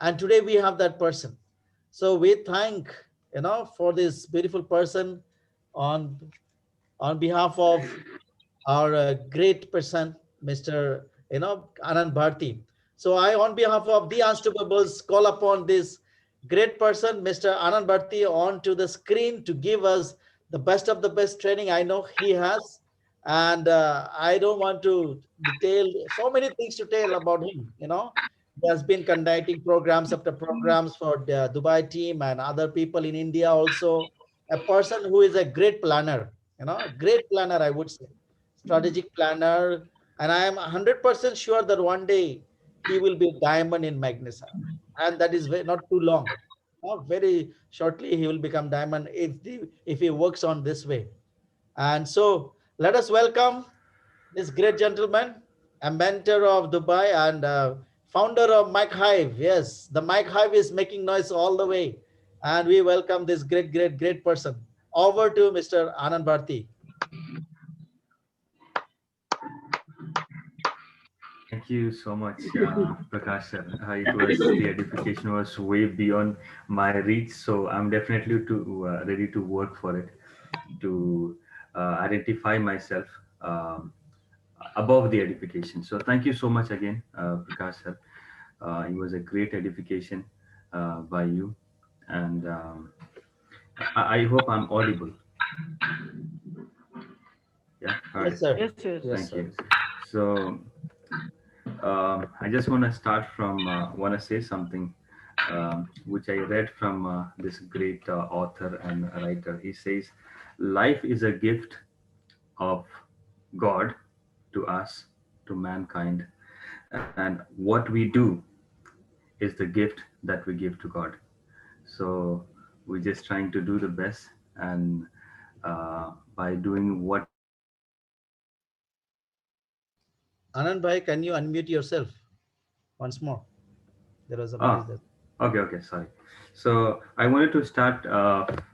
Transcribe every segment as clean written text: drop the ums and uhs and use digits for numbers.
And today we have that person. So we thank, for this beautiful person on behalf of our great person, Mr. Anand Bharti. So I, on behalf of the Unstoppables, call upon this great person, Mr. Anand Bharti, onto the screen to give us the best of the best training I know he has. And I don't want to detail so many things to tell about him. He has been conducting programs after programs for the Dubai team and other people in India also. A person who is a great planner, great planner, I would say, strategic planner, and I am 100% sure that one day he will be a diamond in Magnesium, and that is not too long. Very shortly he will become diamond if he works on this way. And so let us welcome this great gentleman, a mentor of Dubai and founder of MAG-HYV. Yes, the MAG-HYV is making noise all the way, and we welcome this great person. Over to Mr. Anand Bharti. Thank you so much, Prakash. It was the edification was way beyond my reach, so I'm definitely ready to work for it, to identify myself um, above the edification. So thank you so much again, Prakash sir. It was a great edification by you, and I hope I'm audible. Yeah, all right. Yes, sir. Yes, yes. Yes, Thank sir. you. So I just want to start from want to say something which I read from this great author and writer. He says, "Life is a gift of God to us, to mankind, and what we do is the gift that we give to God." So we're just trying to do the best, and by doing what we can, Anand bhai, can you unmute yourself once more? There was somebody ah, there. okay, sorry. So I wanted to start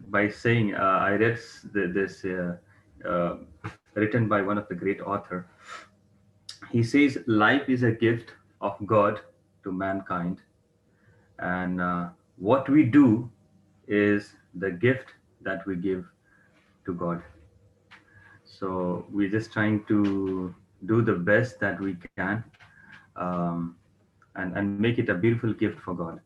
by saying I read this uh, written by one of the great author. He says life is a gift of God to mankind, and what we do is the gift that we give to God. So we're just trying to do the best that we can, um, and make it a beautiful gift for God.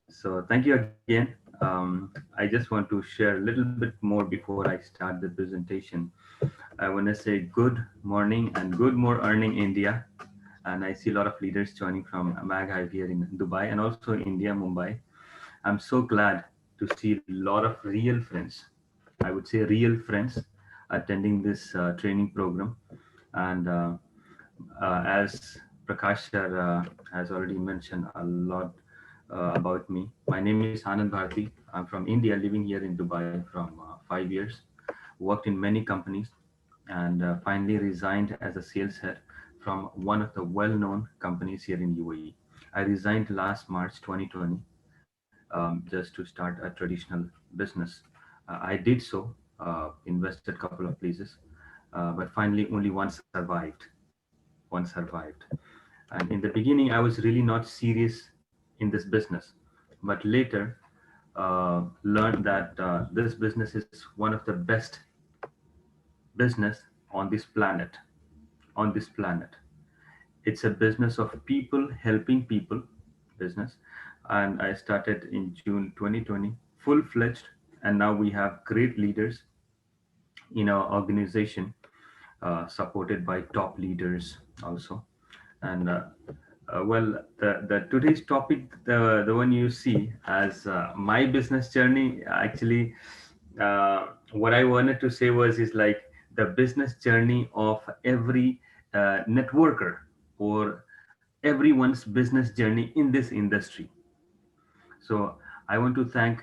So thank you again. I just want to share a little bit more before I start the presentation. I want to say good morning and good more earning India. And I see a lot of leaders joining from MAG-HYV here in Dubai and also India, Mumbai. I'm so glad to see a lot of real friends. I would say real friends attending this training program. And as Prakash sir has already mentioned a lot about me, my name is Anand Bharti. I'm from India, living here in Dubai from 5 years. Worked in many companies, and finally resigned as a sales head from one of the well-known companies here in UAE. I resigned last March 2020 just to start a traditional business. I did so, invested a couple of places, but finally only one survived. One survived. And in the beginning, I was really not serious in this business, but later learned that this business is one of the best business on this planet. On this planet, it's a business of people helping people business, and I started in June 2020, full-fledged, and now we have great leaders in our organization, supported by top leaders also. And well, the today's topic, the one you see as my business journey, actually, what I wanted to say was is like the business journey of every networker, or everyone's business journey in this industry. So I want to thank,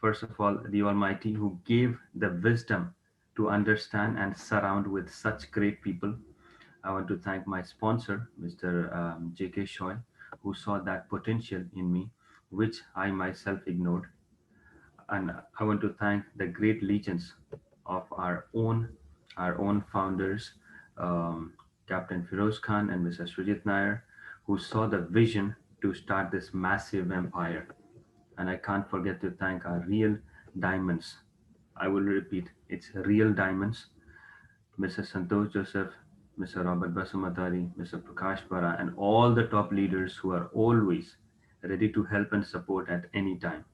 first of all, the Almighty who gave the wisdom to understand and surround with such great people. I want to thank my sponsor, Mr. J.K. Shoy, who saw that potential in me, which I myself ignored. And I want to thank the great legions of our own founders, um, Captain Firoz Khan and Mr. Srijit Nair, who saw the vision to start this massive empire. And I can't forget to thank our real diamonds. I will repeat, it's real diamonds. Mr. Santosh Joseph, Mr. Robert Basumatari, Mr. Prakash Bara, and all the top leaders who are always ready to help and support at any time.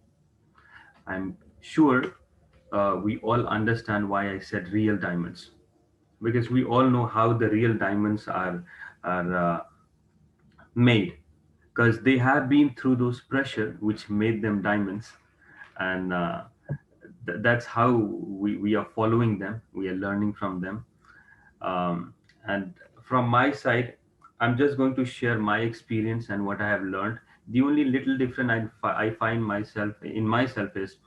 I'm sure we all understand why I said real diamonds, because we all know how the real diamonds are made, because they have been through those pressure which made them diamonds. And that's how we are following them, we are learning from them. And from my side, I'm just going to share my experience and what I have learned. The only little different I find myself in myself is,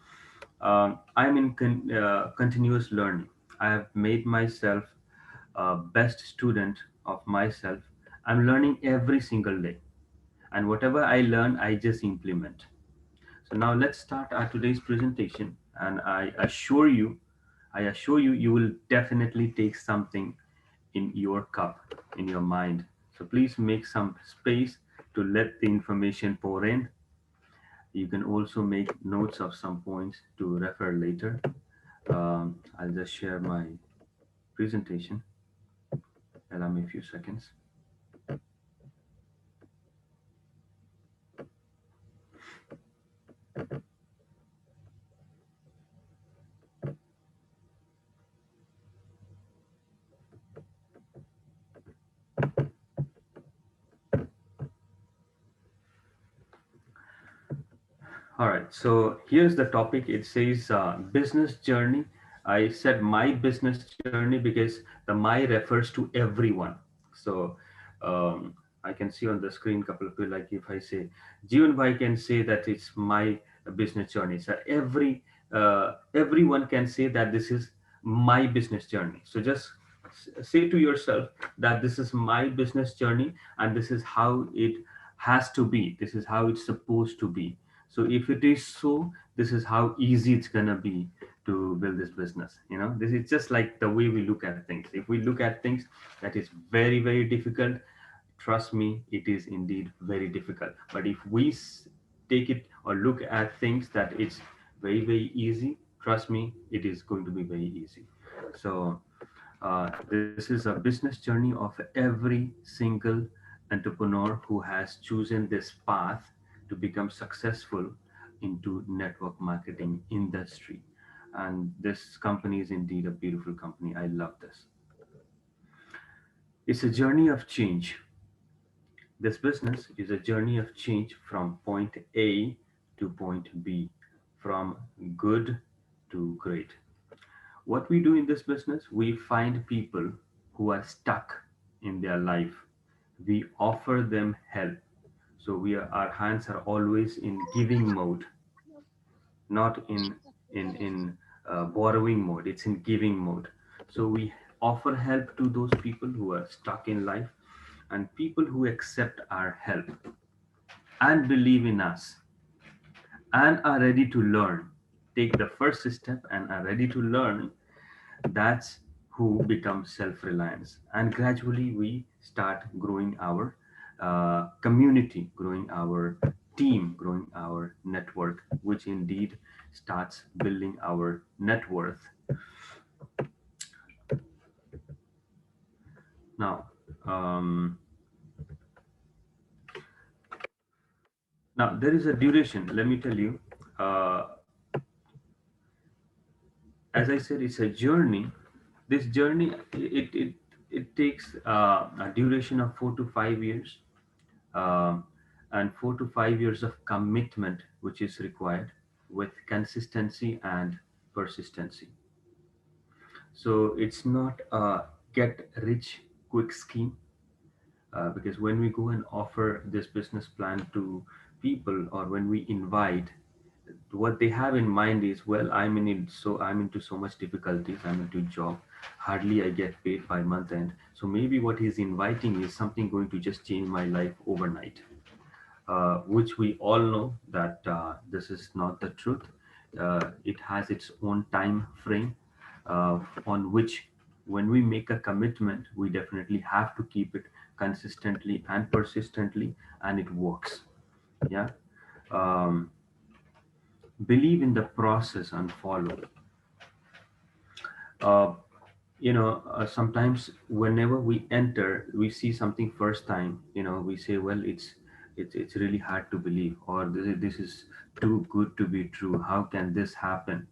I'm in continuous learning. I have made myself a best student of myself. I'm learning every single day, and whatever I learn, I just implement. So now let's start our today's presentation, and I assure you, you will definitely take something in your cup, in your mind. So please make some space to let the information pour in. You can also make notes of some points to refer later. I'll just share my presentation. Allow me a few seconds. All right, so here's the topic. It says business journey. I said my business journey because the my refers to everyone. So I can see on the screen couple of people, like if I say Jeevan Bhai can say that it's my business journey. So everyone can say that this is my business journey. So just say to yourself that this is my business journey, and this is how it has to be. This is how it's supposed to be. So if it is so, this is how easy it's gonna be to build this business. This is just like the way we look at things. If we look at things that is very, very difficult, trust me, it is indeed very difficult. But if we take it or look at things that it's very, very easy, trust me, it is going to be very easy. So this is a business journey of every single entrepreneur who has chosen this path to become successful into network marketing industry. And this company is indeed a beautiful company. I love this. It's a journey of change. This business is a journey of change from point A to point B, from good to great. What we do in this business, we find people who are stuck in their life. We offer them help. So our hands are always in giving mode, not in borrowing mode. It's in giving mode. So we offer help to those people who are stuck in life, and people who accept our help and believe in us and are ready to learn, take the first step and are ready to learn. That's who becomes self-reliance, and gradually we start growing our community, growing our team, growing our network, which indeed starts building our net worth. Now, um, now there is a duration. Let me tell you. Uh, as I said, it's a journey. This journey, it takes a duration of 4 to 5 years, um, and 4 to 5 years of commitment, which is required with consistency and persistency. So it's not a get rich quick scheme, because when we go and offer this business plan to people, or when we invite, what they have in mind is, well, I'm in it, so I'm into so much difficulties, I'm into job, hardly I get paid by month end, so maybe what he's inviting is something going to just change my life overnight. Which we all know that this is not the truth. It has its own time frame, on which, when we make a commitment, we definitely have to keep it consistently and persistently, and it works. Yeah. um, Believe in the process and follow. uh, Sometimes whenever we enter, we see something first time, we say, well, it's really hard to believe, or this is too good to be true, how can this happen?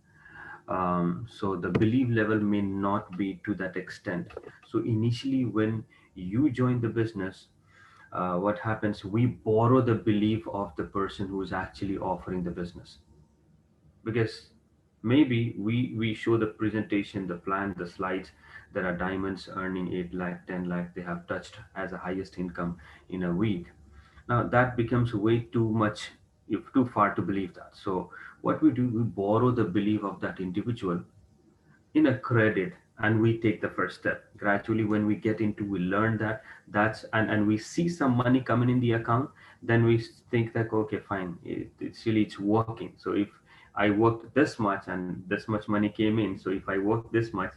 So the belief level may not be to that extent. So initially when you join the business, what happens, we borrow the belief of the person who is actually offering the business. Because maybe we show the presentation, the plan, the slides, there are diamonds earning 8 lakh, 10 lakh, they have touched as a highest income in a week. Now that becomes way too much, if too far to believe that. So what we do, we borrow the belief of that individual in a credit, and we take the first step. Gradually when we get into, we learn that, and we see some money coming in the account, then we think that, okay, fine, it's working. So if I worked this much and this much money came in, so if I work this much,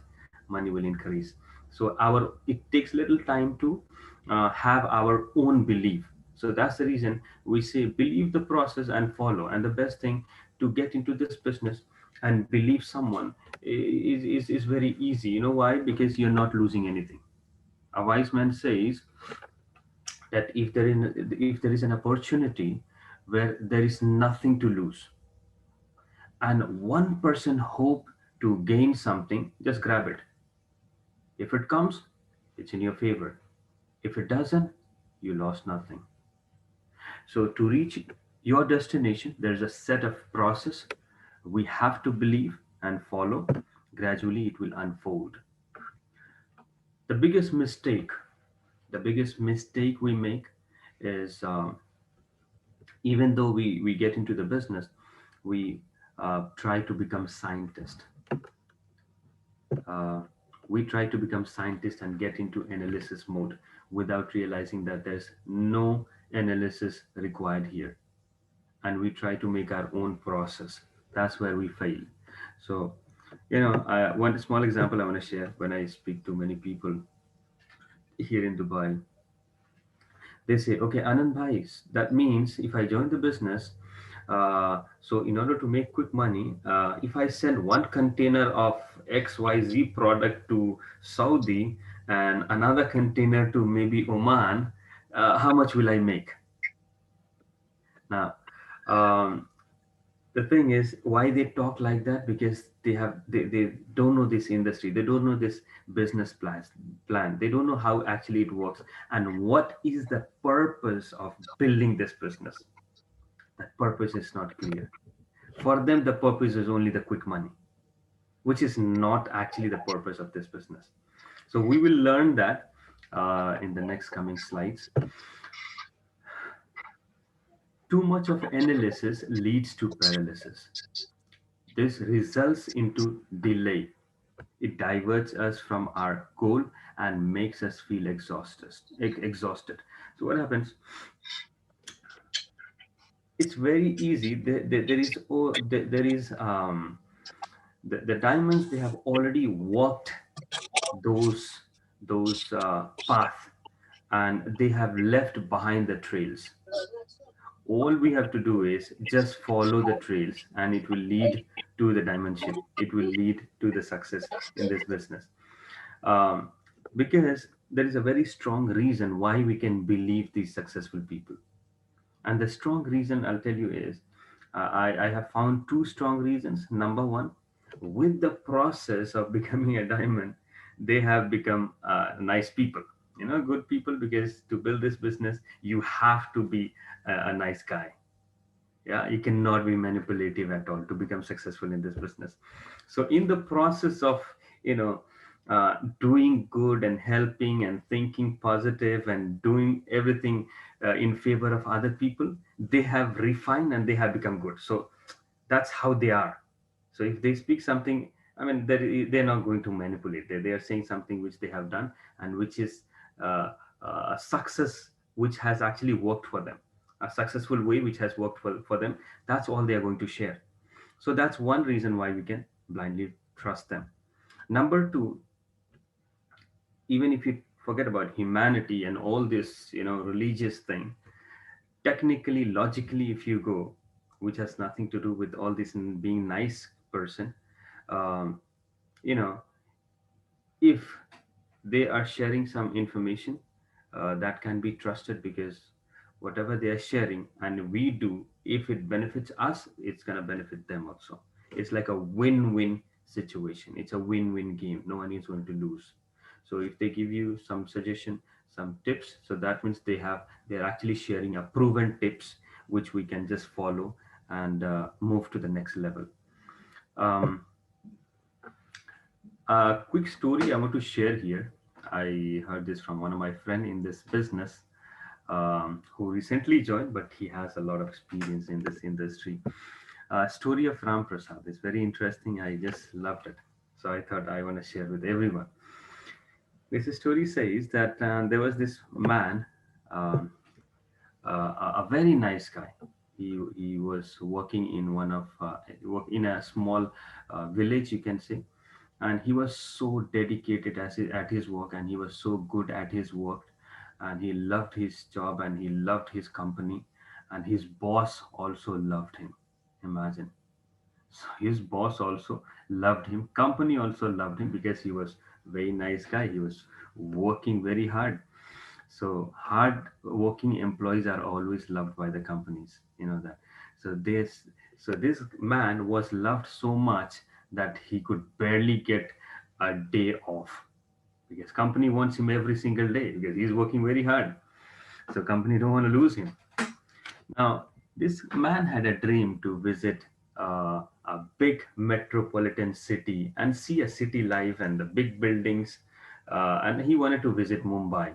money will increase. So our it takes little time to have our own belief. So that's the reason we say believe the process and follow. And the best thing to get into this business and believe someone is very easy. You know why? Because you're not losing anything. A wise man says that if there is an opportunity where there is nothing to lose, and one person hope to gain something, just grab it. If it comes, it's in your favor. If it doesn't, you lost nothing. So to reach your destination, there's a set of process we have to believe and follow. Gradually, it will unfold. The biggest mistake, the biggest mistake we make is, even though we get into the business, we try to become scientist. Uh, we try to become scientists and get into analysis mode without realizing that there's no analysis required here, and we try to make our own process. That's where we fail. So, one small example I want to share. When I speak to many people here in Dubai, they say, okay, Anand bhai, that means if I join the business, so in order to make quick money, if I send one container of XYZ product to Saudi and another container to maybe Oman, how much will I make? Now, um, the thing is, why they talk like that, because they don't know this industry, they don't know this business plan, they don't know how actually it works, and what is the purpose of building this business. That purpose is not clear. For them, the purpose is only the quick money, which is not actually the purpose of this business. So we will learn that in the next coming slides. Too much of analysis leads to paralysis. This results into delay. It diverts us from our goal and makes us feel exhausted. So what happens? It's very easy. There is, there is the diamonds. They have already walked those path, and they have left behind the trails. All we have to do is just follow the trails, and it will lead to the diamond ship. It will lead to the success in this business. um, because there is a very strong reason why we can believe these successful people. And the strong reason I'll tell you is, I have found two strong reasons. Number one, with the process of becoming a diamond, they have become nice people, good people, because to build this business, you have to be a nice guy. Yeah, you cannot be manipulative at all to become successful in this business. So in the process of, you know doing good and helping and thinking positive and doing everything in favor of other people, they have refined and they have become good. So that's how they are. So if they speak something, I mean, they're not going to manipulate. They are saying something which they have done, and which is a success which has actually worked for them, a successful way which has worked for them. That's all they are going to share. So that's one reason why we can blindly trust them. Number two, even if you forget about humanity and all this, religious thing, technically, logically, if you go, which has nothing to do with all this being nice person, um, you know, if they are sharing some information that can be trusted, because whatever they are sharing and we do, if it benefits us, it's going to benefit them also. It's like a win-win situation. It's a win-win game. No one is going to lose. So if they give you some suggestion, some tips, so that means they're actually sharing a proven tips which we can just follow and move to the next level. um, a quick story I want to share here. I heard this from one of my friend in this business, who recently joined, but he has a lot of experience in this industry. Story of Ram Prasad is very interesting. I just loved it, so I thought I want to share with everyone. This story says that there was this man, um, a very nice guy. He was working in one of work in a small village, you can say, and he was so dedicated at his work, and he was so good at his work, and he loved his job, and he loved his company, and his boss also loved him. Imagine. So his boss also loved him, company also loved him, because he was very nice guy. He was working very hard. So hard working employees are always loved by the companies, you know that. So this man was loved so much that he could barely get a day off, because company wants him every single day because he's working very hard. So company don't want to lose him. Now this man had a dream to visit a big metropolitan city and see a city life and the big buildings, and he wanted to visit Mumbai.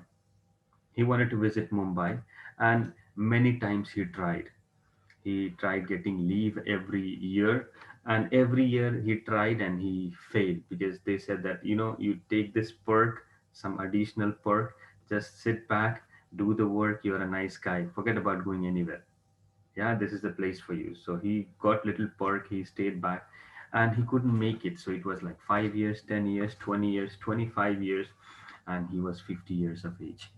He wanted to visit Mumbai, and many times he tried. He tried getting leave every year, and every year he tried and he failed, because they said that, you take this perk, some additional perk, just sit back, do the work, you're a nice guy, forget about going anywhere. Yeah, this is the place for you. So he got little perk, he stayed back, and he couldn't make it. So it was like 5 years, 10 years, 20 years, 25 years, and he was 50 years of age.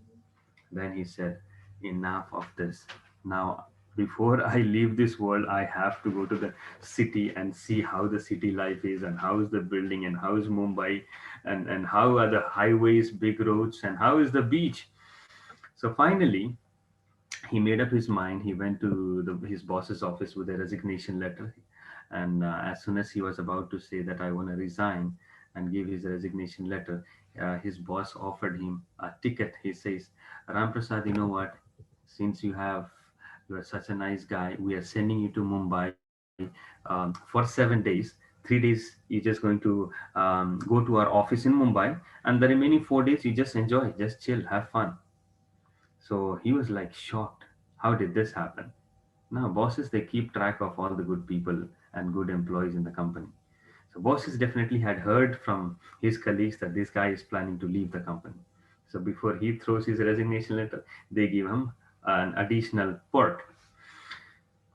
Then he said, enough of this. Now, before I leave this world, I have to go to the city and see how the city life is, and how is the building, and how is Mumbai, and how are the highways, big roads, and how is the beach. So finally, he made up his mind. He went to his boss's office with a resignation letter. And as soon as he was about to say that I want to resign and give his resignation letter, his boss offered him a ticket. He says, Ram Prasad, you know what? Since you are such a nice guy, we are sending you to Mumbai for 7 days. 3 days you're just going to go to our office in Mumbai, and the remaining 4 days you just enjoy, just chill, have fun. So he was like shocked. How did this happen? Now, bosses, they keep track of all the good people and good employees in the company. So, bosses definitely had heard from his colleagues that this guy is planning to leave the company. So, before he throws his resignation letter, they give him an additional perk.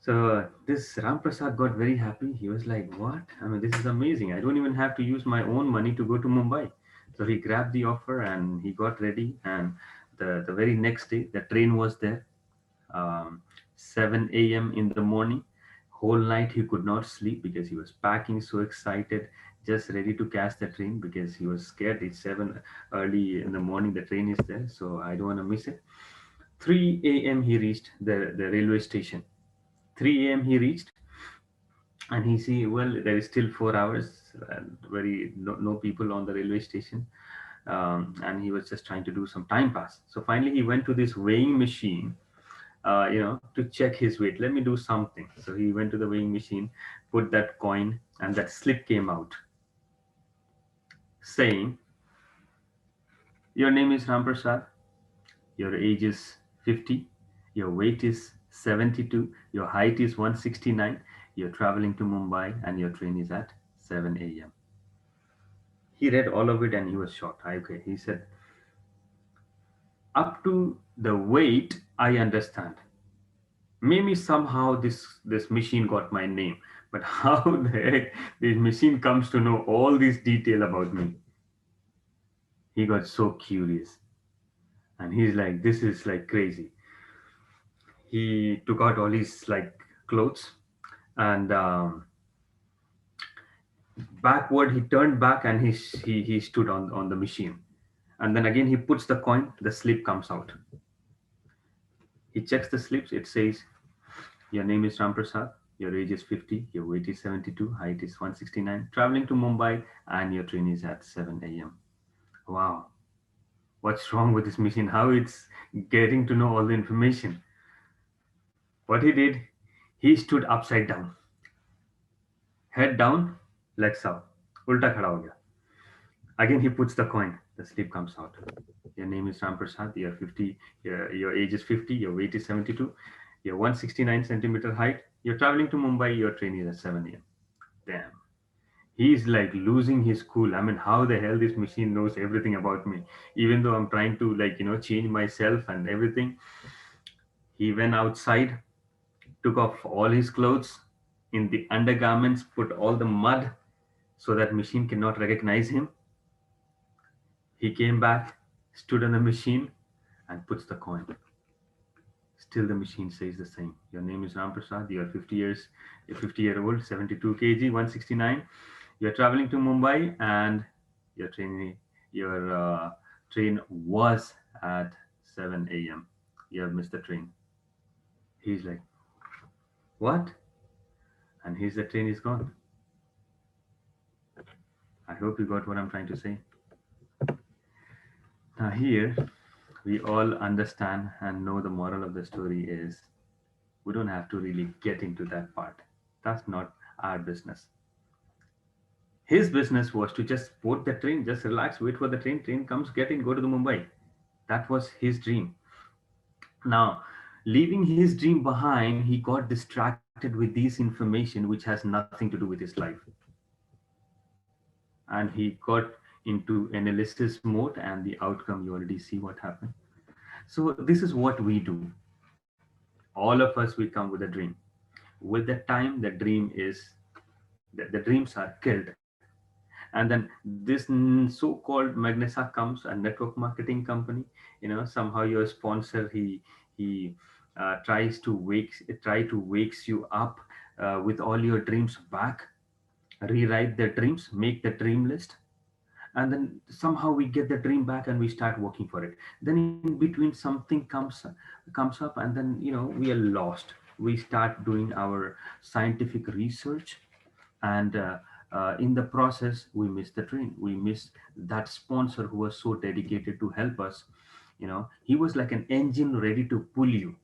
So, this Ram Prasad got very happy. He was like, what? I mean, this is amazing. I don't even have to use my own money to go to Mumbai. So, he grabbed the offer and he got ready. And the very next day, the train was there, 7 a.m. in the morning. Whole night he could not sleep because he was packing, so excited, just ready to catch the train because he was scared. It's 7 early in the morning, the train is there, so I don't want to miss it. 3 a.m. he reached the railway station. 3 a.m. he reached, and he see, well, there is still 4 hours, and no people on the railway station. And he was just trying to do some time pass. So finally he went to this weighing machine, to check his weight. Let me do something. So he went to the weighing machine, put that coin, and that slip came out saying, your name is Ramprasad, your age is 50, your weight is 72, your height is 169, you're traveling to Mumbai, and your train is at 7 a.m. He read all of it and he was shocked. Okay, he said, up to the weight, I understand. Maybe somehow this machine got my name, but how the heck this machine comes to know all this detail about me? He got so curious, and he's like, this is like crazy. He took out all his like clothes, and backward he turned back, and he stood on the machine. And then again he puts the coin, the slip comes out. He checks the slips. It says, your name is Ramprasad, your age is 50, your weight is 72, height is 169, traveling to Mumbai, and your train is at 7 a.m. Wow, what's wrong with this machine? How it's getting to know all the information? What he did, he stood upside down, head down, legs up, ulta khada ho gaya. Again, he puts the coin, the slip comes out. Your name is Ramprasad, you're 50, your age is 50, your weight is 72, you're 169 centimeter height, you're traveling to Mumbai, your train is at 7 a.m. Damn. He's like losing his cool. I mean, how the hell this machine knows everything about me? Even though I'm trying to, like, change myself and everything. He went outside, took off all his clothes, in the undergarments, put all the mud so that machine cannot recognize him. He came back, stood on the machine, and puts the coin. Still, the machine says the same. Your name is Ramprasad. You are 50 years, you're 50-year-old, 72 kg, 169. You're traveling to Mumbai, and your train was at 7 a.m. You have missed the train. He's like, what? And the train is gone. I hope you got what I'm trying to say. Now here, we all understand and know the moral of the story is we don't have to really get into that part. That's not our business. His business was to just board the train, just relax, wait for the train comes, get in, go to the Mumbai. That was his dream. Now, leaving his dream behind, he got distracted with this information which has nothing to do with his life. And he got into analysis mode, and the outcome, you already see what happened. So, this is what we do. All of us, we come with a dream. With the time, the dreams are killed. And then this so-called Magnesa comes, a network marketing company. Somehow your sponsor, he try to wakes you up with all your dreams back, rewrite the dreams, make the dream list, and then somehow we get the dream back and we start working for it. Then in between something comes up, and then we are lost. We start doing our scientific research, and in the process we miss the train, we miss that sponsor who was so dedicated to help us. He was like an engine ready to pull you,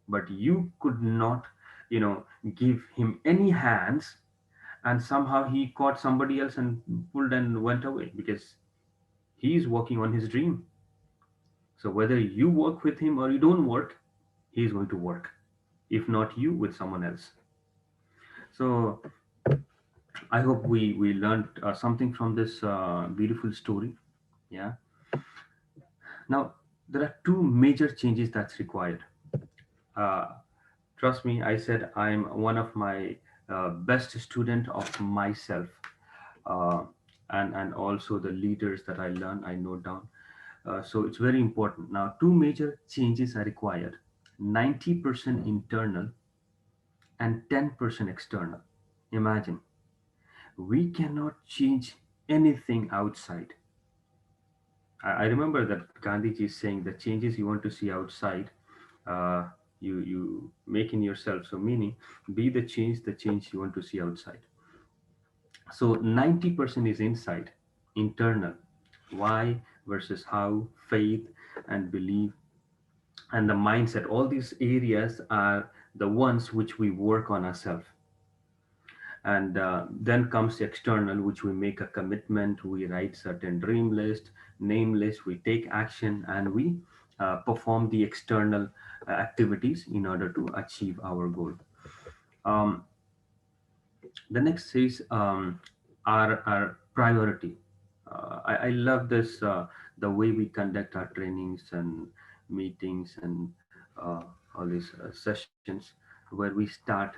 but you could not you know give him any hands, and somehow he caught somebody else and pulled and went away because he is working on his dream. So whether you work with him or you don't work, he is going to work, if not you, with someone else. So I hope we learned something from this beautiful story. Yeah. Now there are two major changes that's required. Uh, Trust me, I said I'm one of my best student of myself, uh, and also the leaders that I learn, I note down. So it's very important. Now, two major changes are required: 90% internal and 10% external. Imagine, we cannot change anything outside. I remember that Gandhiji is saying the changes you want to see outside, uh, you make in yourself. So meaning, be the change you want to see outside. So 90% is inside, internal. Why versus how, faith and belief and the mindset. All these areas are the ones which we work on ourselves. And then comes the external, which we make a commitment, we write certain dream list, name list, we take action, and we perform the external activities in order to achieve our goal. um, the next is our priority. I love this, the way we conduct our trainings and meetings and all these sessions where we start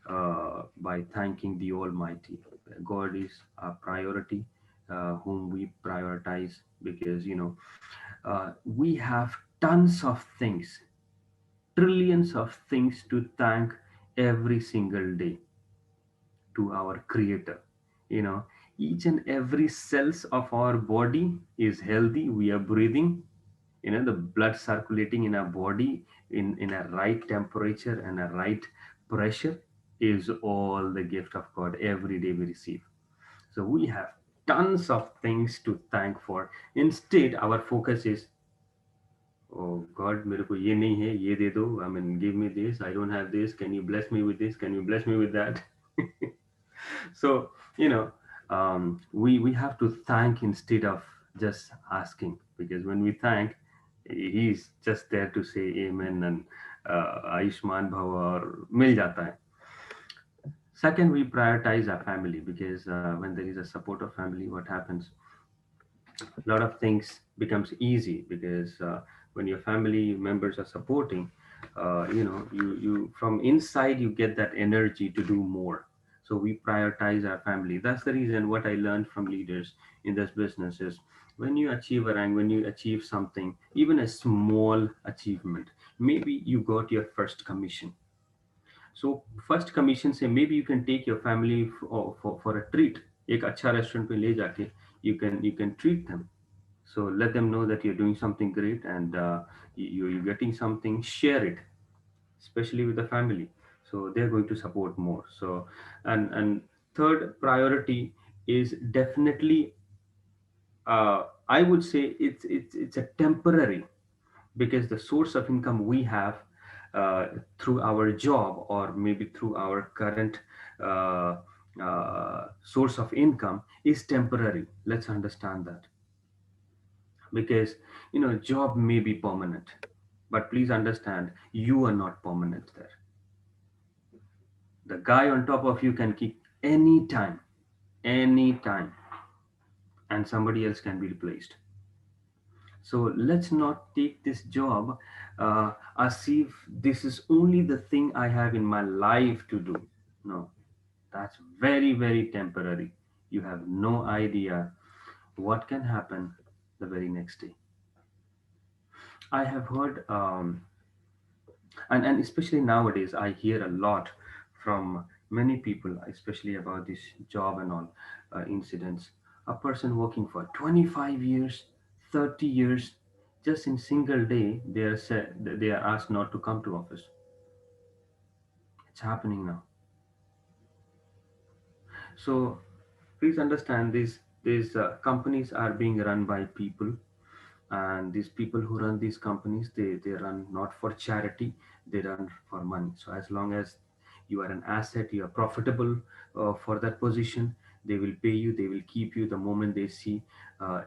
by thanking the Almighty. God is our priority, whom we prioritize, because we have tons of things trillions of things to thank every single day to our creator. you know each and every cells of our body is healthy, we are breathing, the blood circulating in our body in a right temperature and a right pressure is all the gift of God every day we receive. So we have tons of things to thank for. Instead our focus is, oh God, मेरे को ये नहीं है, ये दे दो, I mean give me this, I don't have this, can you bless me with this, can you bless me with that? So you know we have to thank instead of just asking, because when we thank, he's just there to say amen and Aishman Bhava or mil jata hai. Second, we prioritize our family, because when there is a support of family, what happens, a lot of things becomes easy, because when your family members are supporting, you from inside you get that energy to do more. So we prioritize our family. That's the reason what I learned from leaders in this business is, when you achieve a rank, when you achieve something, even a small achievement, maybe you got your first commission. So first commission say, maybe you can take your family for a treat, एक अच्छा restaurant पे ले जाके you can treat them. So let them know that you're doing something great, and you're getting something, share it, especially with the family. So they're going to support more. So and third priority is definitely, I would say it's a temporary, because the source of income we have uh, through our job, or maybe through our current uh, source of income is temporary. Let's understand that, because job may be permanent, but please understand, you are not permanent there. The guy on top of you can kick anytime, and somebody else can be replaced. So let's not take this job as if this is only the thing I have in my life to do. No, that's very, very temporary. You have no idea what can happen the very next day. I have heard, and especially nowadays, I hear a lot from many people, especially about this job and all incidents. A person working for 25 years, 30 years, just in single day, they are asked not to come to office. It's happening now. So please understand, these companies are being run by people, and these people who run these companies, they run not for charity, they run for money. So as long as you are an asset, you are profitable for that position, they will pay you, they will keep you. The moment they see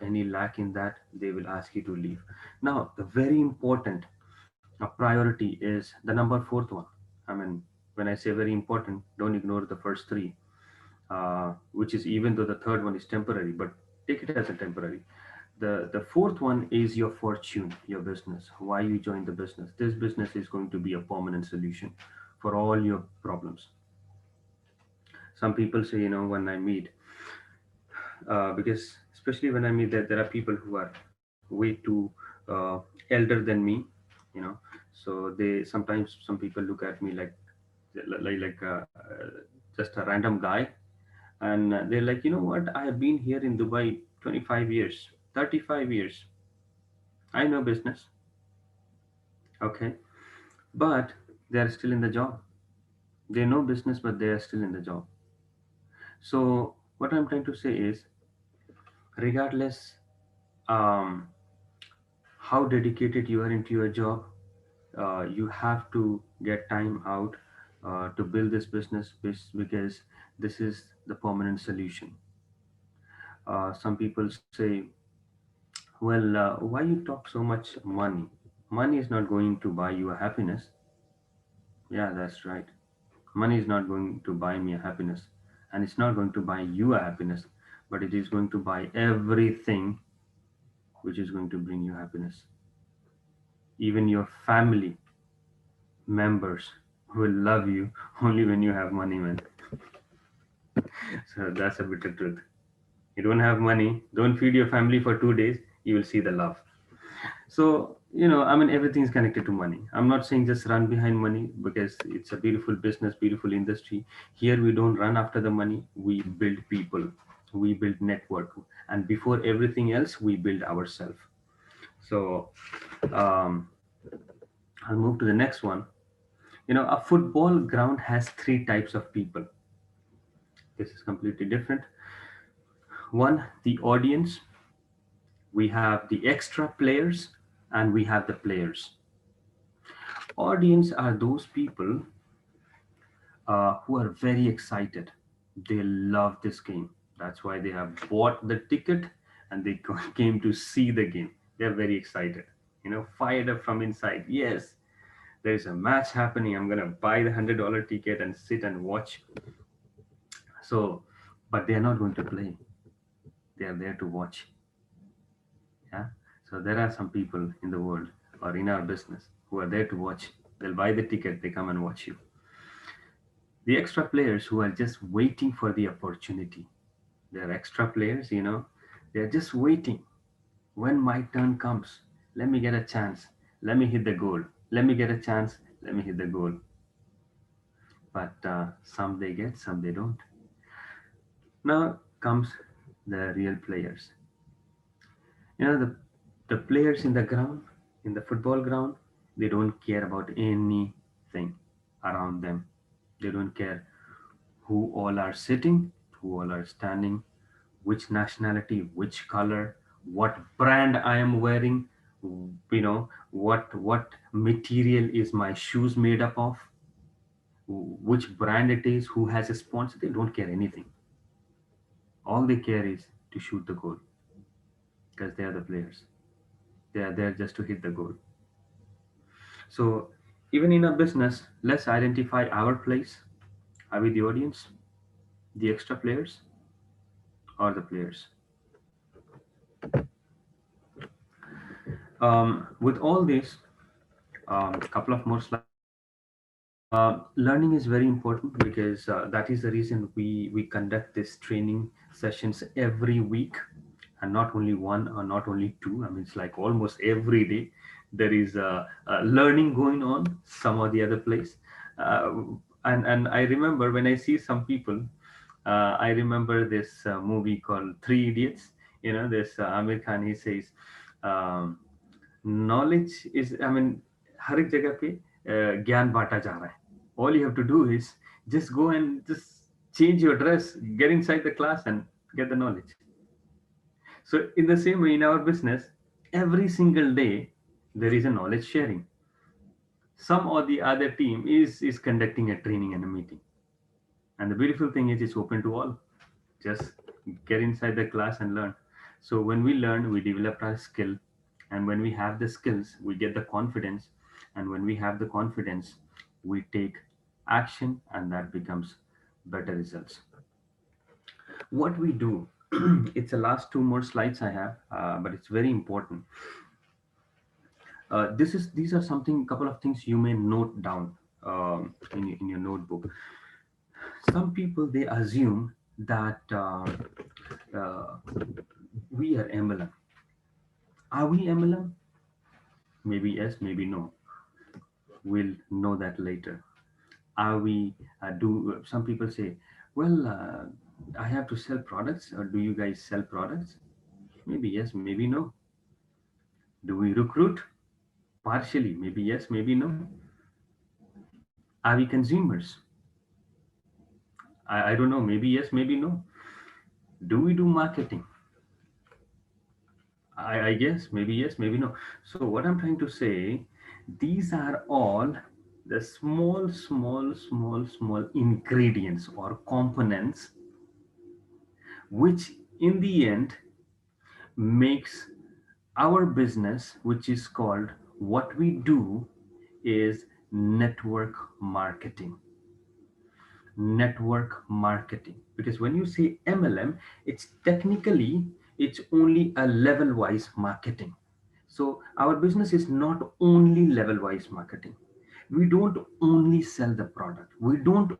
any lack in that, they will ask you to leave. Now the very important priority is the number fourth one. I mean, when I say very important, don't ignore the first three, which is, even though the third one is temporary, but take it as a temporary. The fourth one is your fortune, your business, why you joined the business. This business is going to be a permanent solution for all your problems. Some people say, when I meet, because especially when I meet, that there are people who are way too elder than me, you know so they sometimes, some people look at me like just a random guy, and they're like, you know what, I have been here in Dubai 25 years, 35 years, I know business. Okay, but they're still in the job. They know business, but they are still in the job. So what I'm trying to say is, regardless um, how dedicated you are into your job, you have to get time out to build this business, because this is the permanent solution. Some people say, well, why you talk so much money? Money is not going to buy you a happiness. Yeah, that's right. Money is not going to buy me a happiness, and it's not going to buy you a happiness, but it is going to buy everything which is going to bring you happiness. Even your family members will love you only when you have money, man. So that's a bitter truth. You don't have money, don't feed your family for 2 days, you will see the love. So I mean, everything's connected to money. I'm not saying just run behind money, because it's a beautiful business, beautiful industry. Here we don't run after the money, we build people, we build network, and before everything else we build ourselves. So um, I'll move to the next one. A football ground has three types of people. This is completely different. One, the audience. We have the extra players, and we have the players. Audience are those people who are very excited. They love this game. That's why they have bought the ticket and they came to see the game. They're very excited, fired up from inside. Yes, there's a match happening. I'm going to buy the $100 ticket and sit and watch. So, but they are not going to play. They are there to watch. Yeah. So there are some people in the world or in our business who are there to watch. They'll buy the ticket, they come and watch you. The extra players who are just waiting for the opportunity. They're extra players, they're just waiting. When my turn comes, let me get a chance. Let me hit the goal. Let me get a chance. Let me hit the goal. But some they get, some they don't. Now comes the real players. The players in the ground, in the football ground, they don't care about anything around them. They don't care who all are sitting, who all are standing, which nationality, which color, what brand I am wearing, what material is my shoes made up of, which brand it is, who has a sponsor. They don't care anything. All they care is to shoot the goal, because they are the players. They are there just to hit the goal. So even in a business, let's identify our place. Are we the audience, the extra players, or the players? With all this, a couple of more slides. Learning is very important, because that is the reason we conduct this training sessions every week, and not only one or not only two. I mean, it's like almost every day there is learning going on some or the other place. uh, and I remember when I see some people, I remember this movie called Three Idiots. This Amir Khan, he says, um, knowledge is, I mean, हर एक जगह पे ज्ञान बांटा जा रहा है. All you have to do is just go and just change your dress, get inside the class and get the knowledge. So in the same way, in our business, every single day there is a knowledge sharing. Some or the other team is conducting a training and a meeting, and the beautiful thing is it's open to all. Just get inside the class and learn. So when we learn, we develop our skill, and when we have the skills, we get the confidence, and when we have the confidence, we take action, and that becomes better results. What we do, it's the last two more slides I have, but it's very important. These are something, couple of things you may note down in your notebook. Some people, they assume that uh, we are MLM. Are we MLM? Maybe yes, maybe no. We'll know that later. Are we? Do some people say, well, I have to sell products, or do you guys sell products? Maybe yes, maybe no. Do we recruit? Partially, maybe yes, maybe no. Are we consumers? I don't know. Maybe yes, maybe no. Do we do marketing? I guess maybe yes, maybe no. So what I'm trying to say, these are all the small ingredients or components, which in the end makes our business, which is called, what we do is network marketing. Network marketing, because when you say MLM, it's technically, it's only a level wise marketing. So our business is not only level wise marketing. We don't only sell the product, we don't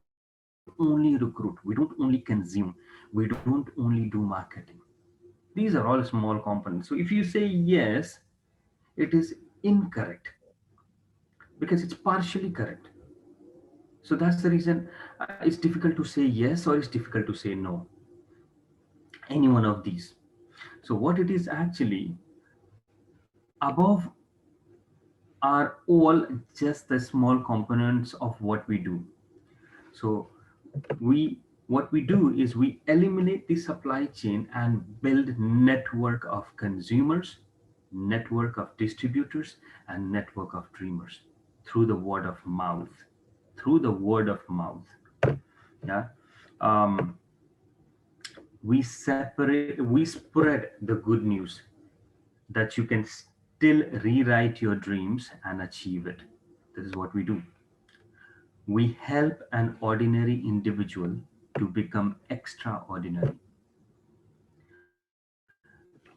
only recruit, we don't only consume, we don't only do marketing. These are all small components. So if you say yes, it is incorrect because it's partially correct. So that's the reason it's difficult to say yes or it's difficult to say no. Any one of these. So what it is actually above are all just the small components of what we do. So we what we do is we eliminate the supply chain and build network of consumers, network of distributors, and network of dreamers through the word of mouth. Through the word of mouth. Yeah. Um, we spread the good news that you can still rewrite your dreams and achieve it. This is what we do. We help an ordinary individual to become extraordinary.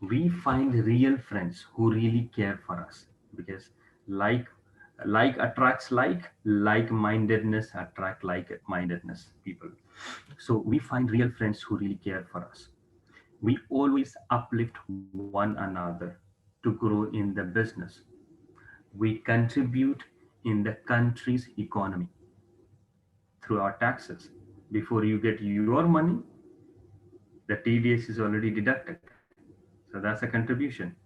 We find real friends who really care for us because like like attracts like-mindedness attract like-mindedness people. So we find real friends who really care for us. We always uplift one another to grow in the business. We contribute in the country's economy through our taxes. Before you get your money, the TDS is already deducted. So that's a contribution.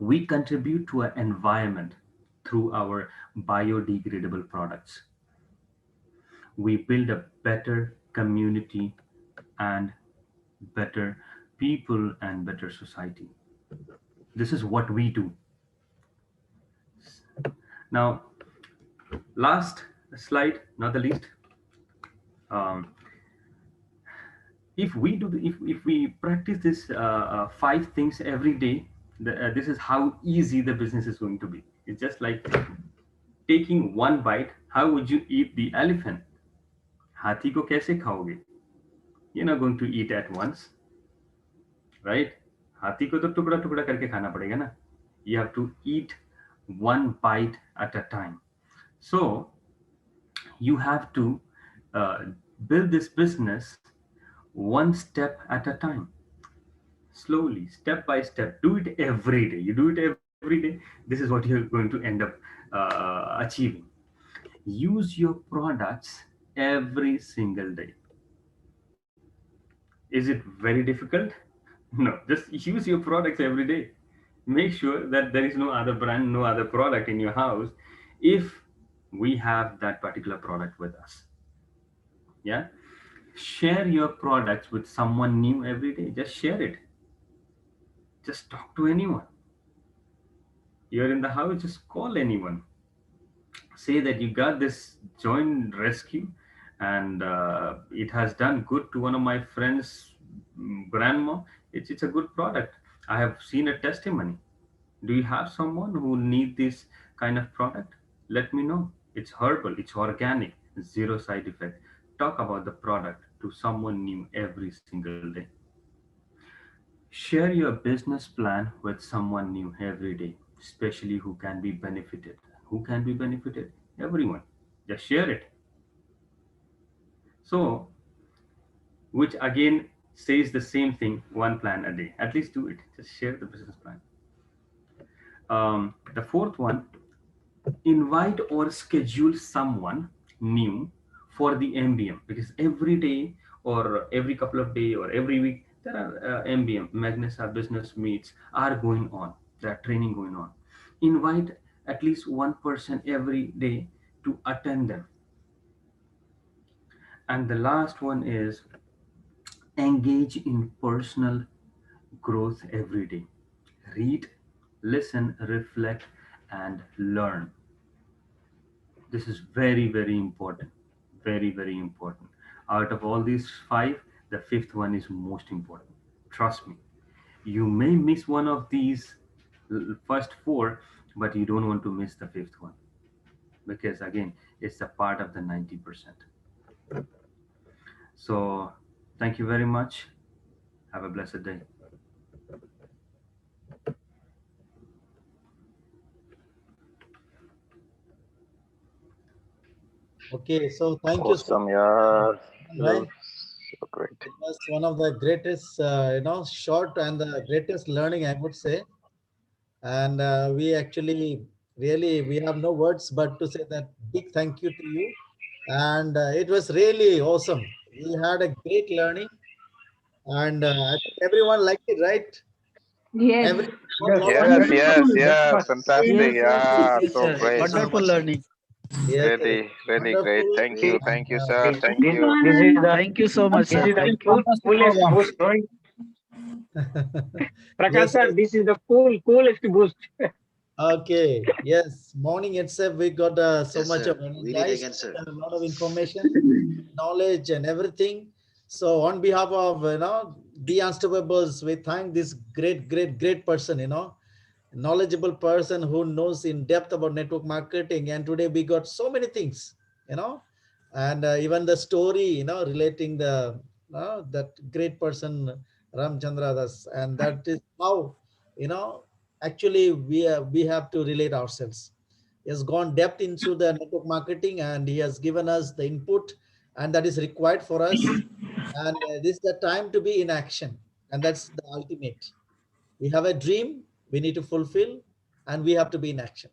We contribute to an environment through our biodegradable products. We build a better community and better people and better society. This is what we do. Now, last slide, not the least. Um, if we do, if we practice this five things every day, this is how easy the business is going to be. It's just like taking one bite. How would you eat the elephant? हाथी को कैसे खाओगे? You're not going to eat at once, right? हाथी को तो टुकड़ा टुकड़ा करके खाना पड़ेगा ना. You have to eat one bite at a time. So you have to uh, build this business one step at a time, slowly, step by step. Do it every day. You do it every day, this is what you're going to end up achieving. Use your products every single day. Is it very difficult? No, just use your products every day. Make sure that there is no other brand, no other product in your house if we have that particular product with us. Yeah. Share your products with someone new every day. Just share it. Just talk to anyone. You're in the house, just call anyone. Say that you got this joint rescue and it has done good to one of my friends' grandma. It's a good product. I have seen a testimony. Do you have someone who need this kind of product? Let me know. It's herbal, it's organic, zero side effect. Talk about the product to someone new every single day. Share your business plan with someone new every day, especially who can be benefited. Who can be benefited? Everyone. Just share it. So, which again says the same thing, one plan a day. At least do it. Just share the business plan. The fourth one, invite or schedule someone new for the MBM because every day or every couple of days or every week there are MBM, Magnus our business meets are going on. There are training going on. Invite at least one person every day to attend them. And the last one is engage in personal growth every day. Read, listen, reflect, and learn. This is very, very important. Very, very important. Out of all these five, the fifth one is most important. Trust me. You may miss one of these first four, but you don't want to miss the fifth one because, again, it's a part of the 90%. So, thank you very much. Have a blessed day. Okay, so thank you so Awesome, yeah. much, Well, right? so great. It was one of the greatest, short and the greatest learning, I would say. And we actually really we have no words but to say that big thank you to you. And it was really awesome. We had a great learning, and I think everyone liked it, right? Yes. Everyone got a Yes, lot of Yes, value. yes, wonderful. Wonderful. yes. Yes, Fantastic. yes, yes, Yeah, yes, so sir. Thank you great. so Wonderful much. learning. Yes, Really, really great. wonderful. Thank you. And Thank you, sir. Thank Thank you, you. Anand. Thank you so much, sir. Thank you. uh, Prakash yes, sir, yes. this is the coolest boost. Okay. Yes. Morning itself, we got so Yes, much of sir. We did energized, again, sir. a lot of information, knowledge, and everything. So, on behalf of the Unstoppables, we thank this great person. Knowledgeable person who knows in depth about network marketing. And today we got so many things, you know, and even the story, relating the that great person Ramchandra Das, and that is how actually we have to relate ourselves. He has gone depth into the network marketing, and he has given us the input, and that is required for us. And this is the time to be in action, and that's the ultimate. We have a dream we need to fulfill, and we have to be in action.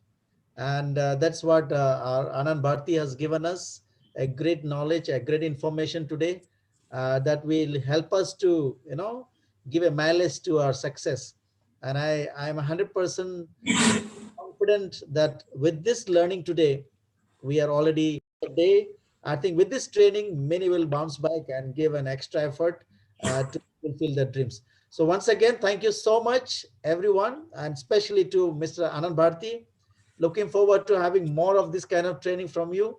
And that's what our Anand Bharti has given us, a great knowledge, a great information today, that will help us to give a mileage to our success. And I'm 100% confident that with this learning today, we are already a day. I think with this training, many will bounce back and give an extra effort to fulfill their dreams. So once again, thank you so much, everyone, and especially to Mr. Anand Bharti. Looking forward to having more of this kind of training from you.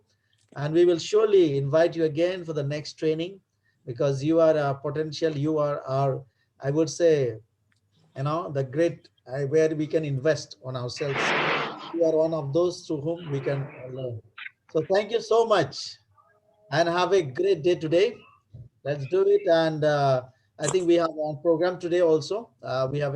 And we will surely invite you again for the next training, because you are a potential, you are our, I would say, the great where we can invest on ourselves. You are one of those through whom we can learn. So thank you so much, and have a great day today. Let's do it. And I think we have on program today also. We have